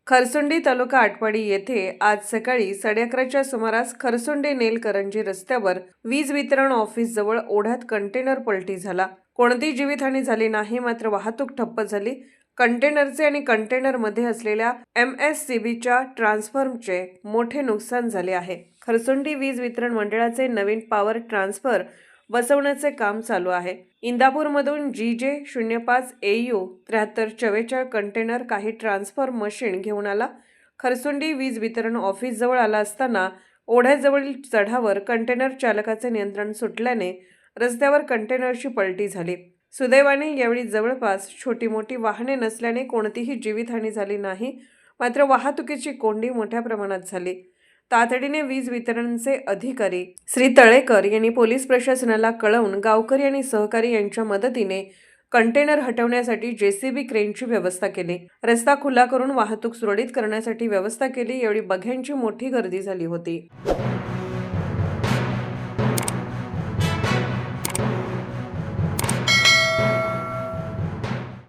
खरसुंडी तालुका आटपाडी येथे आज सकाळी 11:30च्या सुमारास खरसुंडी नेलकरंजी रस्त्यावर वीज वितरण ऑफिस जवळ ओढ्यात कंटेनर पलटी झाला। कोणतीही जीवितहानी झाली नाही, मात्र वाहतूक ठप्प झाली। कंटेनरचे आणि कंटेनरमध्ये असलेल्या MSCBच्या ट्रान्सफॉर्मरचे मोठे नुकसान झाले आहे। खरसुंडी वीज वितरण मंडळाचे नवीन पॉवर ट्रान्सफर बसवण्याचे काम चालू आहे। इंदापूरमधून GJ05 AU 7344 कंटेनर काही ट्रान्सफर मशीन घेऊन आला। खरसुंडी वीज वितरण ऑफिस जवळ आला असताना ओढ्याजवळील चढावर कंटेनर चालकाचे नियंत्रण सुटल्याने रस्त्यावर कंटेनरची पलटी झाली। सुदैवाने यावेळी जवळपास छोटी मोठी वाहने नसल्याने कोणतीही जीवितहानी झाली नाही, मात्र वाहतुकीची कोंडी मोठ्या प्रमाणात झाली। तातडीने वीज वितरणचे अधिकारी श्री तळेकर यांनी पोलीस प्रशासनाला कळवून गावकरी आणि सहकारी यांच्या मदतीने कंटेनर हटवण्यासाठी JCB क्रेनची व्यवस्था केली। रस्ता खुला करून वाहतूक सुरळीत करण्यासाठी व्यवस्था केली। यावेळी बघ्यांची मोठी गर्दी झाली होती।